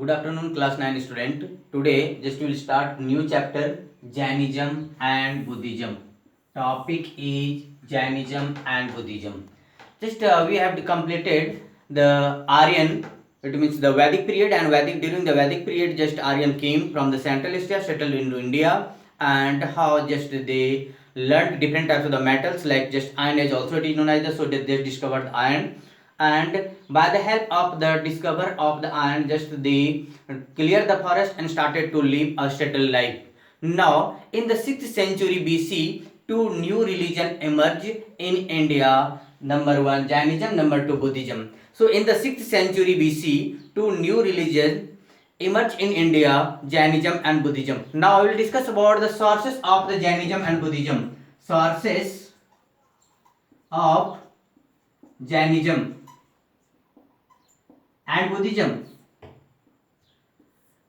Good afternoon, class 9 student. Today, just we will start new chapter Jainism and Buddhism. Topic is Jainism and Buddhism. Just we have completed the Aryan. It means the Vedic period and Vedic. During the Vedic period, just Aryan came from the Central Asia, settled into India, and how just they learned different types of the metals like just iron is also it is known as the, so they discovered iron, and by the help of the discover of the iron just they clear the forest and started to live a settled life. Now in the 6th century BC, two new religion emerged in India. Number one Jainism, number two Buddhism. So in the 6th century BC, two new religions emerged in India, Jainism and Buddhism. Now I will discuss about the sources of the Jainism and Buddhism. Sources of Jainism and Buddhism.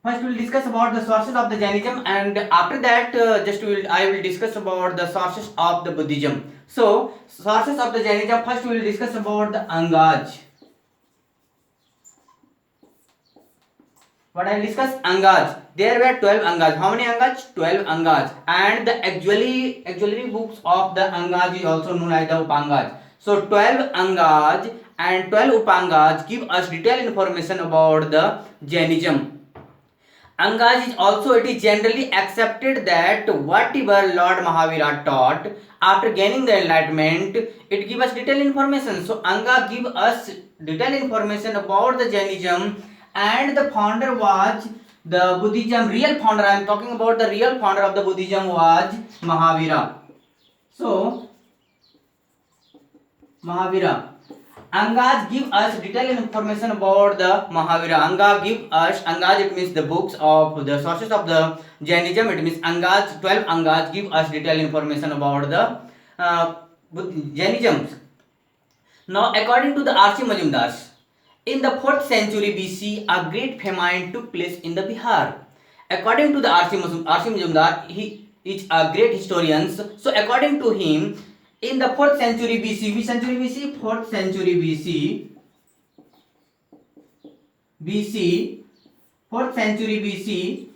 First, we will discuss about the sources of the Jainism, and after that, I will discuss about the sources of the Buddhism. So, sources of the Jainism. First, we will discuss about the Angaj. What I will discuss Angaj. There were 12 Angaj. How many Angaj? 12 Angaj. And the auxiliary books of the Angaj is also known as the Upangaj. So 12 Angaj and 12 Upangaj give us detailed information about the Jainism. Angaj is also, it is generally accepted that whatever Lord Mahavira taught after gaining the enlightenment, it gives us detailed information. So Anga give us detailed information about the Jainism, and the founder was the Buddhism. Real founder, I am talking about the real founder of the Buddhism was Mahavira. So Mahavira. Angaj give us detailed information about the Mahavira. Angaj it means the books of the sources of the Jainism. It means Angaj, 12 Angaj give us detailed information about the Jainism. Now according to the R.C. Majumdar, in the 4th century BC, a great famine took place in the Bihar. According to the R.C. Majumdar, he is a great historian. So according to him, in the 4th century BC, which century BC? 4th century BC, 4th century BC,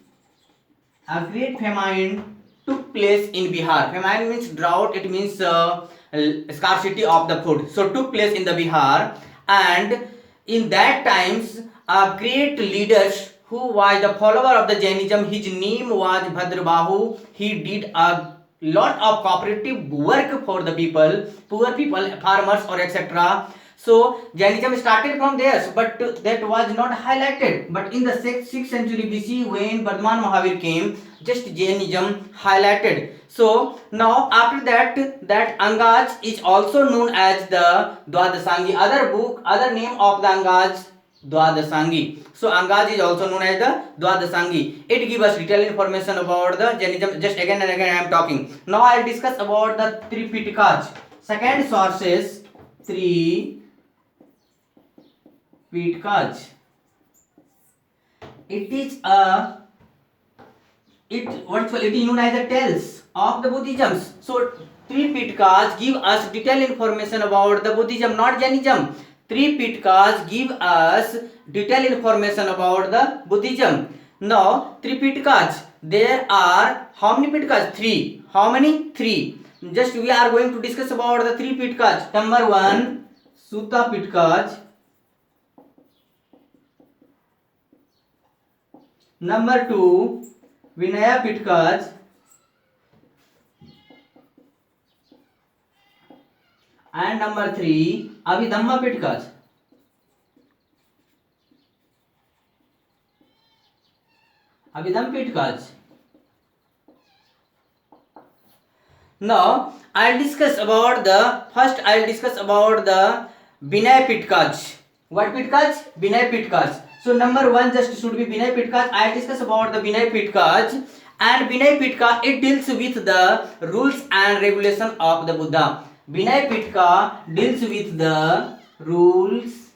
a great famine took place in Bihar. Famine means drought, it means scarcity of the food. So took place in the Bihar, and in that times a great leader who was the follower of the Jainism, his name was Bhadrabahu. He did a lot of cooperative work for the people, poor people, farmers or etc. So Jainism started from there, but that was not highlighted. But in the 6th century BC, when Vardhaman Mahavir came, just Jainism highlighted. So now after that Angaj is also known as the Dwadasangi. Other name of the Angaj, Dwadasangi. So Angaj is also known as the Dwadasangi. It gives us detailed information about the Jainism. Just again and again I am talking. Now I will discuss about the Tripitakas. Second sources, Tripitakas. It is it is known as the tales of the Buddhism. So Tripitakas give us detailed information about the Buddhism, not Jainism. Tripitakas give us detailed information about the Buddhism. Now Tripitakas, there are how many Pitakas? 3. How many? 3. Just we are going to discuss about the 3 Pitakas. Number 1, Sutta Pitakas. Number 2, Vinaya Pitakas. And number 3, Abhidhamma Pitakas. Abhidhamma Pitakas. Now I'll discuss about the Vinaya Pitakas. What Pitakas? Vinaya Pitakas. So number 1 just should be Vinaya Pitakas. I'll discuss about the Vinaya Pitakas. And Vinaya Pitaka, it deals with the rules and regulation of the Buddha. Vinaya Pitaka deals with the rules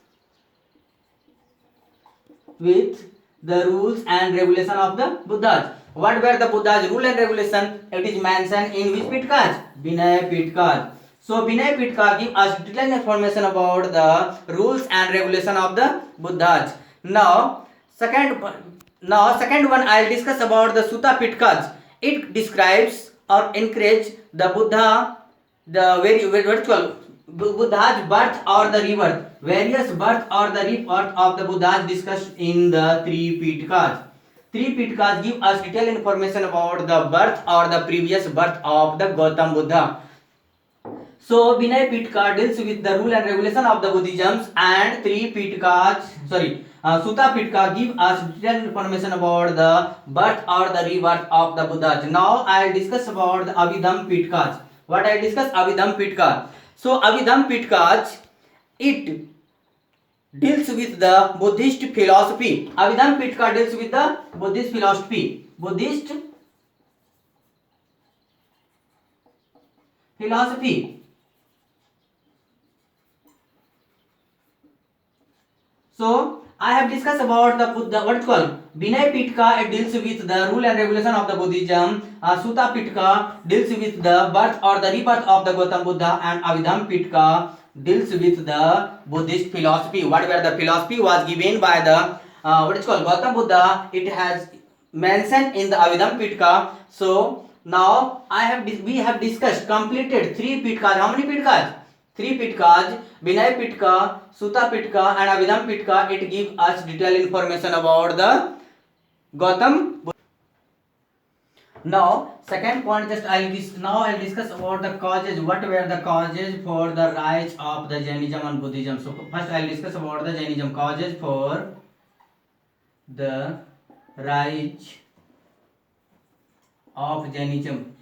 and regulation of the Buddhas. What were the Buddha's rule and regulation? It is mentioned in which Pitakas? Vinaya Pitaka. So Vinaya Pitaka gives us detailed information about the rules and regulation of the Buddhas. Now Second now second one I'll discuss about the Sutta Pitkas. It describes or encourage the Buddha, the very what it's called Buddha's birth or the rebirth. Various birth or the rebirth of the Buddhas discussed in the three Pitkas. Three Pitkas give us detailed information about the birth or the previous birth of the Gautam Buddha. So Vinay Pitka deals with the rule and regulation of the Buddhisms, and three Pitkas, Sutta Pitka give us detailed information about the birth or the rebirth of the Buddhas. Now I'll discuss about the Abhidham Pitkas. What I discuss Abhidham Pitka. So Abhidham Pitkas, it deals with the Buddhist philosophy. Abhidham Pitka deals with the Buddhist philosophy. Buddhist philosophy. So I have discussed about the what it's called Vinay Pitka. It deals with the rule and regulation of the Buddhism. Sutta Pitka deals with the birth or the rebirth of the Gautam Buddha, and Abhidham Pitka deals with the Buddhist philosophy. Whatever the philosophy was given by the what it's called Gautam Buddha, it has mentioned in the Abhidham Pitka. So now we have discussed completed three Pitkas. How many Pitkas? Three Pitkas, Vinay Pitka, Sutta Pitka and Abhidham Pitka. It gives us detailed information about the Gautam Buddha. Now second point, I'll discuss about the causes. What were the causes for the rise of the Jainism and Buddhism? So first I'll discuss about the Jainism, causes for the rise of Jainism.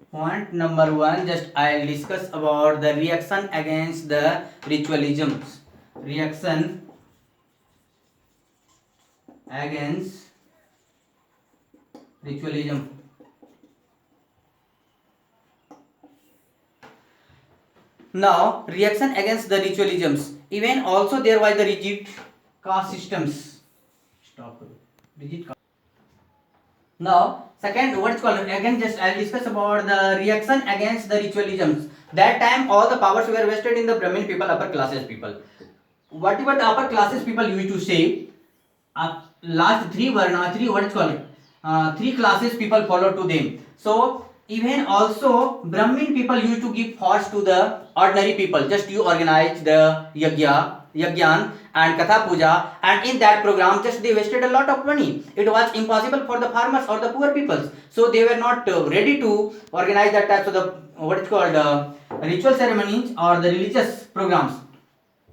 Point number one, I'll discuss about the reaction against the ritualisms. Reaction against ritualism. Now, reaction against the ritualisms. Even also there was the rigid caste systems. Rigid caste. Now, second, what's called again, I'll discuss about the reaction against the ritualisms. That time all the powers were vested in the Brahmin people, upper classes people. Whatever the upper classes people used to say, last three classes people follow to them. So even also Brahmin people used to give force to the ordinary people. Just you organize the yagyan and katha puja, and in that program they wasted a lot of money. It was impossible for the farmers or the poor people, so they were not ready to organize that types of the ritual ceremonies or the religious programs,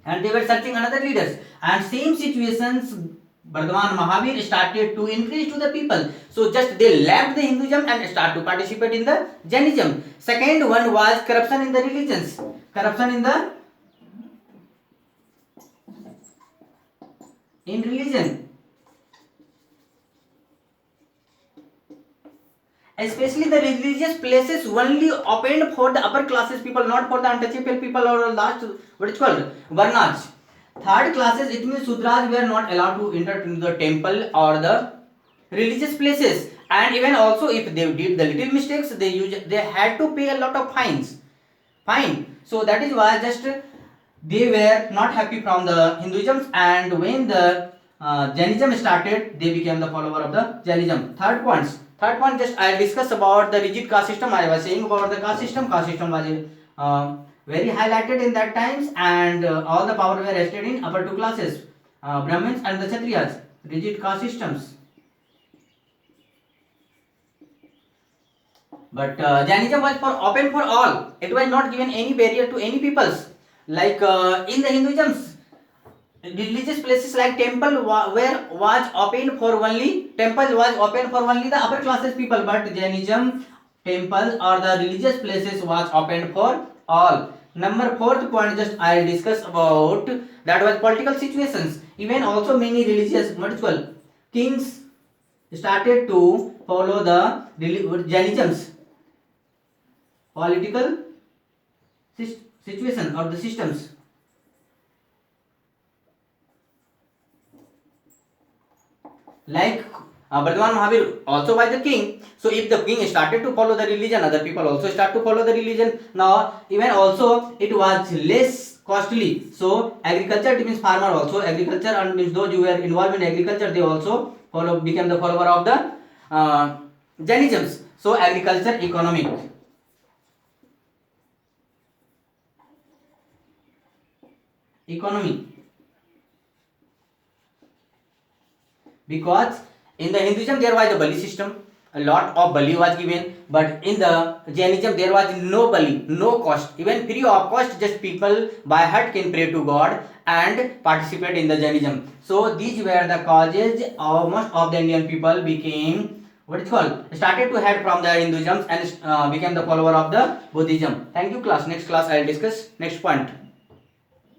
and they were searching another leaders. And same situations Bardhaman Mahavir started to increase to the people. So just they left the Hinduism and start to participate in the Jainism. Second one was corruption in the religions. Corruption in religion. Especially the religious places only opened for the upper classes people, not for the untouchable people or last Varnas. Third classes, it means Sudras were not allowed to enter into the temple or the religious places, and even also if they did the little mistakes, they had to pay a lot of fines. So that is why they were not happy from the Hinduism, and when the Jainism started, they became the follower of the Jainism. Third point, I'll discuss about the rigid caste system. I was saying about the caste system. Caste system was very highlighted in that times, and all the power were vested in upper two classes, Brahmins and the Kshatriyas. Rigid caste systems. But Jainism was open for all. It was not given any barrier to any peoples. Like in the Hinduism, religious places like temple was open for only the upper classes people. But Jainism temples or the religious places was open for all. Number fourth point, I'll discuss about that was political situations. Even also many religious kings started to follow the Jainisms. Political situation or the systems. Like Bardhaman Mahavir also was the king. So if the king started to follow the religion, other people also start to follow the religion. Now even also it was less costly. So agriculture means farmer also. Agriculture and means those who were involved in agriculture, they also became the follower of the Jainism. So agriculture economy, because in the Hinduism there was a bali system, a lot of bali was given, but in the Jainism there was no bali, no cost, even free of cost, just people by heart can pray to God and participate in the Jainism. So these were the causes of most of the Indian people became what is called started to head from the Hinduism and became the follower of the Buddhism. Thank you class. Next class I will discuss next point.